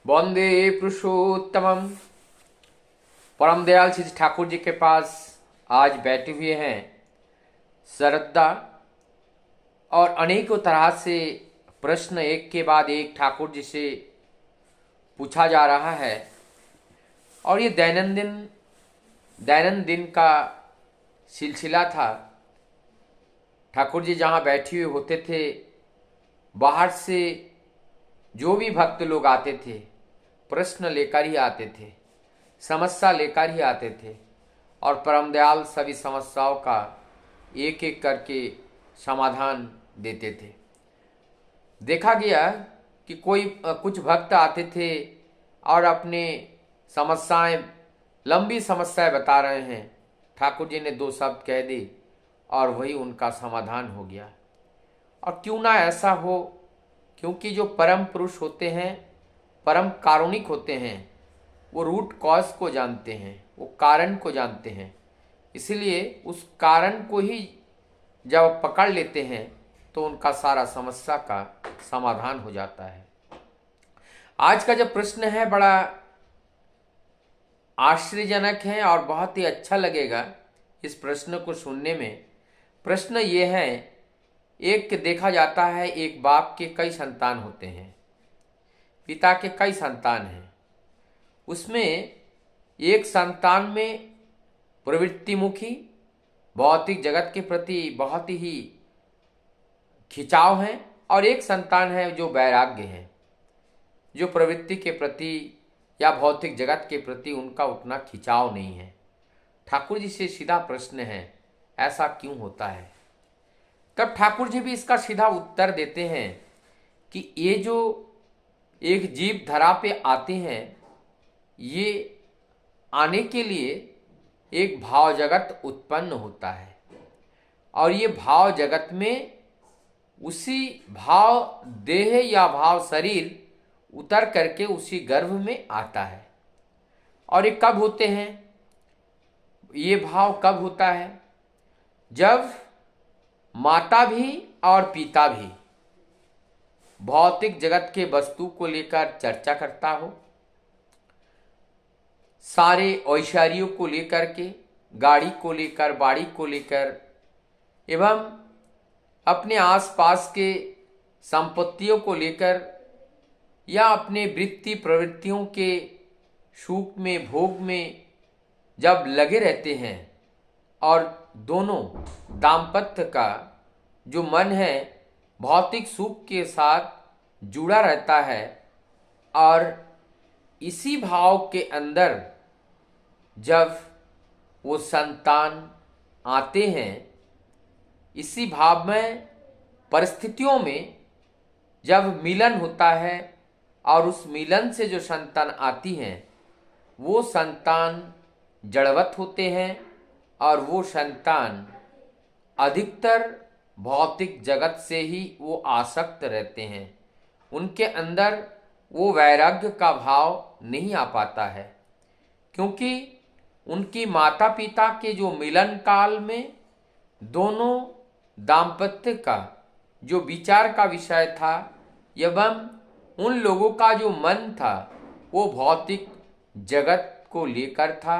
वंदे पुरुषोत्तमम। परम दयाल श्री ठाकुर जी के पास आज बैठे हुए हैं श्रद्धा, और अनेकों तरह से प्रश्न एक के बाद एक ठाकुर जी से पूछा जा रहा है। और ये दैनंदिन का सिलसिला था। ठाकुर जी जहाँ बैठे हुए होते थे, बाहर से जो भी भक्त लोग आते थे प्रश्न लेकर ही आते थे, समस्या लेकर ही आते थे, और परम दयाल सभी समस्याओं का एक एक करके समाधान देते थे। देखा गया कि कुछ भक्त आते थे और अपने समस्याएं, लंबी समस्याएं बता रहे हैं, ठाकुर जी ने दो शब्द कह दी और वही उनका समाधान हो गया। और क्यों ना ऐसा हो, क्योंकि जो परम पुरुष होते हैं, परम कारुणिक होते हैं, वो रूट कॉज को जानते हैं, वो कारण को जानते हैं। इसलिए उस कारण को ही जब पकड़ लेते हैं तो उनका सारा समस्या का समाधान हो जाता है। आज का जो प्रश्न है बड़ा आश्चर्यजनक है और बहुत ही अच्छा लगेगा इस प्रश्न को सुनने में। प्रश्न ये है, एक देखा जाता है एक बाप के कई संतान होते हैं, पिता के कई संतान हैं। उसमें एक संतान में प्रवृत्तिमुखी, भौतिक जगत के प्रति बहुत ही खिंचाव है, और एक संतान है जो वैराग्य है, जो प्रवृत्ति के प्रति या भौतिक जगत के प्रति उनका उतना खिंचाव नहीं है। ठाकुर जी से सीधा प्रश्न है, ऐसा क्यों होता है? तब ठाकुर जी भी इसका सीधा उत्तर देते हैं कि ये जो एक जीव धरा पे आते हैं, ये आने के लिए एक भाव जगत उत्पन्न होता है, और ये भाव जगत में उसी भाव देह या भाव शरीर उतर करके उसी गर्भ में आता है। और ये कब होते हैं? ये भाव कब होता है? जब माता भी और पिता भी भौतिक जगत के वस्तु को लेकर चर्चा करता हो, सारे ऐश्वर्यों को लेकर के, गाड़ी को लेकर, बाड़ी को लेकर, एवं अपने आसपास के संपत्तियों को लेकर, या अपने वृत्ति प्रवृत्तियों के सुख में, भोग में जब लगे रहते हैं, और दोनों दाम्पत्य का जो मन है भौतिक सुख के साथ जुड़ा रहता है, और इसी भाव के अंदर जब वो संतान आते हैं, इसी भाव में परिस्थितियों में जब मिलन होता है, और उस मिलन से जो संतान आती हैं वो संतान जड़वत होते हैं, और वो संतान अधिकतर भौतिक जगत से ही वो आसक्त रहते हैं। उनके अंदर वो वैराग्य का भाव नहीं आ पाता है, क्योंकि उनकी माता पिता के जो मिलन काल में दोनों दाम्पत्य का जो विचार का विषय था, एवं उन लोगों का जो मन था वो भौतिक जगत को लेकर था,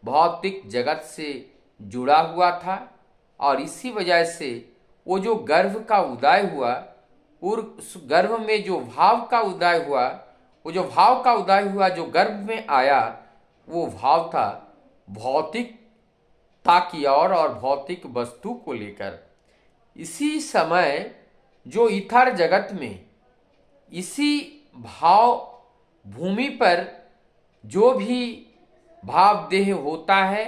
भौतिक जगत से जुड़ा हुआ था। और इसी वजह से वो जो गर्भ का उदय हुआ, उस गर्भ में जो भाव का उदय हुआ, वो जो भाव का उदय हुआ जो गर्भ में आया, वो भाव था भौतिकता की ओर और भौतिक वस्तु को लेकर। इसी समय जो इथर जगत में, इसी भाव भूमि पर जो भी भाव देह होता है,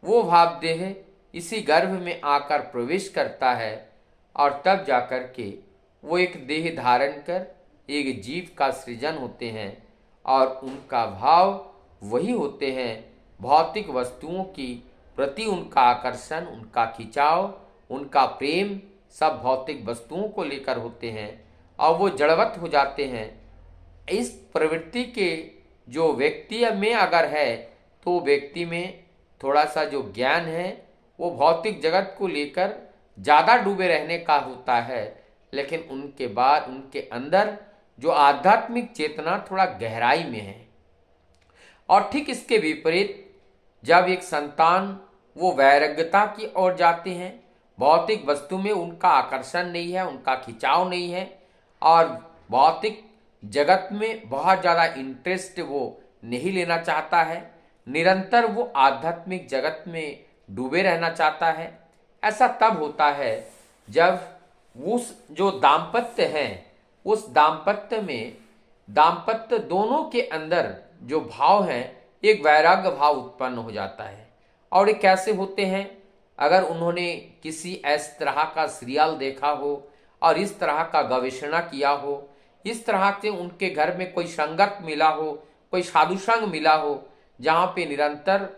वो भाव देह इसी गर्भ में आकर प्रवेश करता है, और तब जाकर के वो एक देह धारण कर एक जीव का सृजन होते हैं, और उनका भाव वही होते हैं भौतिक वस्तुओं की प्रति उनका आकर्षण, उनका खिंचाव, उनका प्रेम सब भौतिक वस्तुओं को लेकर होते हैं, और वो जड़वत हो जाते हैं। इस प्रवृत्ति के जो व्यक्ति में अगर है, तो व्यक्ति में थोड़ा सा जो ज्ञान है वो भौतिक जगत को लेकर ज़्यादा डूबे रहने का होता है, लेकिन उनके बाद उनके अंदर जो आध्यात्मिक चेतना थोड़ा गहराई में है। और ठीक इसके विपरीत जब एक संतान वो वैराग्यता की ओर जाते हैं, भौतिक वस्तु में उनका आकर्षण नहीं है, उनका खिंचाव नहीं है, और भौतिक जगत में बहुत ज़्यादा इंटरेस्ट वो नहीं लेना चाहता है, निरंतर वो आध्यात्मिक जगत में डूबे रहना चाहता है। ऐसा तब होता है जब उस जो दाम्पत्य है, उस दाम्पत्य में दाम्पत्य दोनों के अंदर जो भाव हैं, एक वैराग्य भाव उत्पन्न हो जाता है। और ये कैसे होते हैं? अगर उन्होंने किसी इस तरह का सीरियल देखा हो और इस तरह का गवेषणा किया हो, इस तरह से उनके घर में कोई संगत मिला हो, कोई साधु संग मिला हो, जहाँ पे निरंतर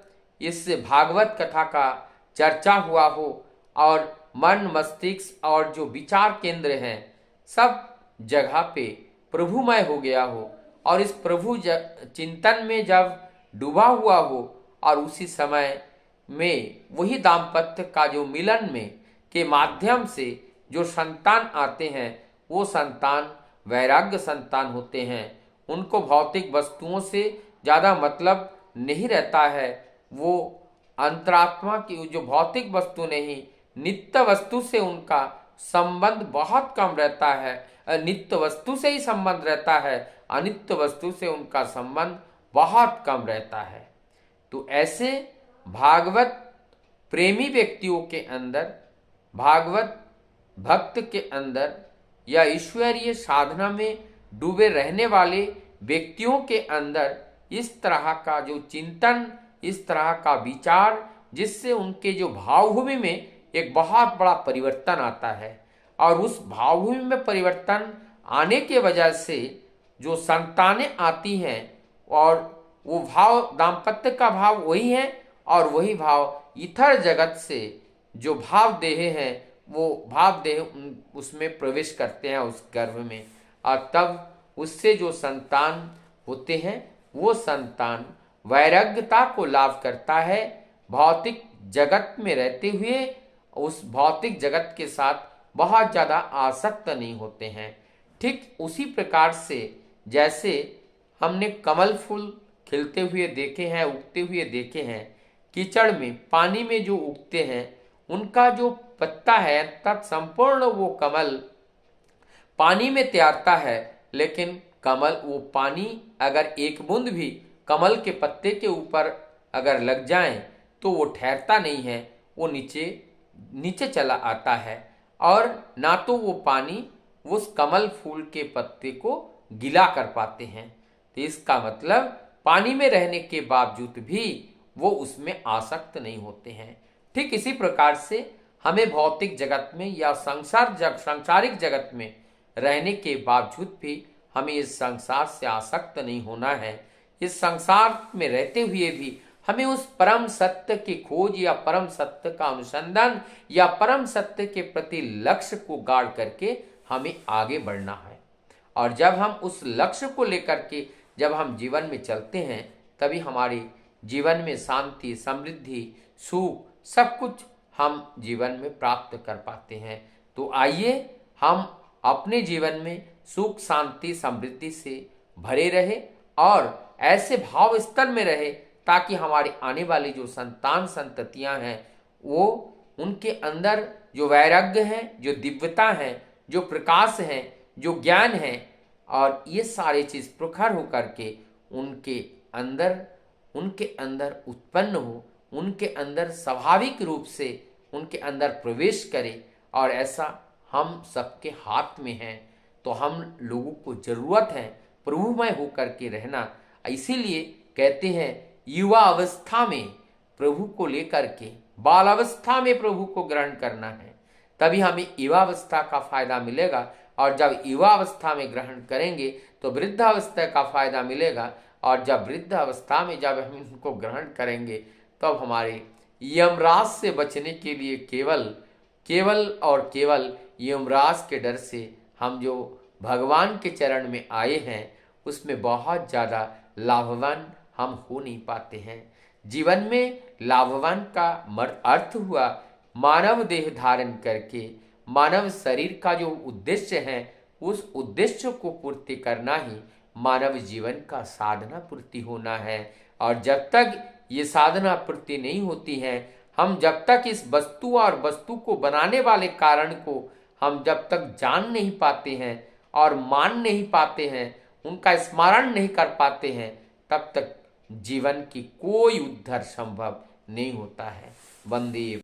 इस भागवत कथा का चर्चा हुआ हो और मन मस्तिष्क और जो विचार केंद्र हैं सब जगह पे प्रभुमय हो गया हो, और इस प्रभु चिंतन में जब डूबा हुआ हो, और उसी समय में वही दाम्पत्य का जो मिलन में के माध्यम से जो संतान आते हैं, वो संतान वैराग्य संतान होते हैं। उनको भौतिक वस्तुओं से ज़्यादा मतलब नहीं रहता है। वो अंतरात्मा की जो भौतिक वस्तु नहीं, नित्य वस्तु से उनका संबंध बहुत कम रहता है। नित्य वस्तु से ही संबंध रहता है, अनित्य वस्तु से उनका संबंध बहुत कम रहता है। तो ऐसे भागवत प्रेमी व्यक्तियों के अंदर, भागवत भक्त के अंदर या ईश्वरीय साधना में डूबे रहने वाले व्यक्तियों के अंदर इस तरह का जो चिंतन, इस तरह का विचार, जिससे उनके जो भावभूमि में एक बहुत बड़ा परिवर्तन आता है। और उस भावभूमि में परिवर्तन आने के वजह से जो संतानें आती हैं, और वो भाव दाम्पत्य का भाव वही है, और वही भाव इथर जगत से जो भाव देह हैं, वो भाव देह उसमें प्रवेश करते हैं उस गर्भ में, और तब उससे जो संतान होते हैं वो संतान वैराग्यता को लाभ करता है। भौतिक जगत में रहते हुए उस भौतिक जगत के साथ बहुत ज़्यादा आसक्त नहीं होते हैं। ठीक उसी प्रकार से जैसे हमने कमल फूल खिलते हुए देखे हैं, उगते हुए देखे हैं, कीचड़ में पानी में जो उगते हैं, उनका जो पत्ता है तत्संपूर्ण वो कमल पानी में तैरता है, लेकिन कमल वो पानी अगर एक बूंद भी कमल के पत्ते के ऊपर अगर लग जाए तो वो ठहरता नहीं है, वो नीचे नीचे चला आता है, और ना तो वो पानी उस कमल फूल के पत्ते को गीला कर पाते हैं। तो इसका मतलब पानी में रहने के बावजूद भी वो उसमें आसक्त नहीं होते हैं। ठीक इसी प्रकार से हमें भौतिक जगत में या सांसारिक जगत में रहने के बावजूद भी हमें इस संसार से आसक्त नहीं होना है। इस संसार में रहते हुए भी हमें उस परम सत्य की खोज या परम सत्य का अनुसंधान या परम सत्य के प्रति लक्ष्य को गाढ़ करके हमें आगे बढ़ना है। और जब हम उस लक्ष्य को लेकर के जब हम जीवन में चलते हैं, तभी हमारे जीवन में शांति, समृद्धि, सुख सब कुछ हम जीवन में प्राप्त कर पाते हैं। तो आइए हम अपने जीवन में सुख, शांति, समृद्धि से भरे रहे और ऐसे भाव स्तर में रहे, ताकि हमारे आने वाली जो संतान संततियां हैं, वो उनके अंदर जो वैराग्य है, जो दिव्यता है, जो प्रकाश है, जो ज्ञान है, और ये सारे चीज प्रखर होकर के उनके अंदर उत्पन्न हो, उनके अंदर स्वाभाविक रूप से उनके अंदर प्रवेश करे। और ऐसा हम सबके हाथ में है। तो हम लोगों को जरूरत है प्रभुमय होकर के रहना। इसीलिए कहते हैं युवा अवस्था में प्रभु को लेकर के बाल अवस्था में प्रभु को ग्रहण करना है, तभी हमें युवावस्था का फायदा मिलेगा। और जब युवावस्था में ग्रहण करेंगे तो वृद्धावस्था का फायदा मिलेगा, और जब वृद्धावस्था में जब हम इनको ग्रहण करेंगे तब हमारे यमराज से बचने के लिए केवल यमराज के डर से हम जो भगवान के चरण में आए हैं उसमें बहुत ज़्यादा लाभवान हम हो नहीं पाते हैं। जीवन में लाभवान का अर्थ हुआ मानव देह धारण करके मानव शरीर का जो उद्देश्य है उस उद्देश्य को पूर्ति करना ही मानव जीवन का साधना पूर्ति होना है। और जब तक ये साधना पूर्ति नहीं होती है, हम जब तक इस वस्तु और वस्तु को बनाने वाले कारण को हम जब तक जान नहीं पाते हैं और मान नहीं पाते हैं, उनका स्मरण नहीं कर पाते हैं, तब तक जीवन की कोई उद्धार संभव नहीं होता है। वंदे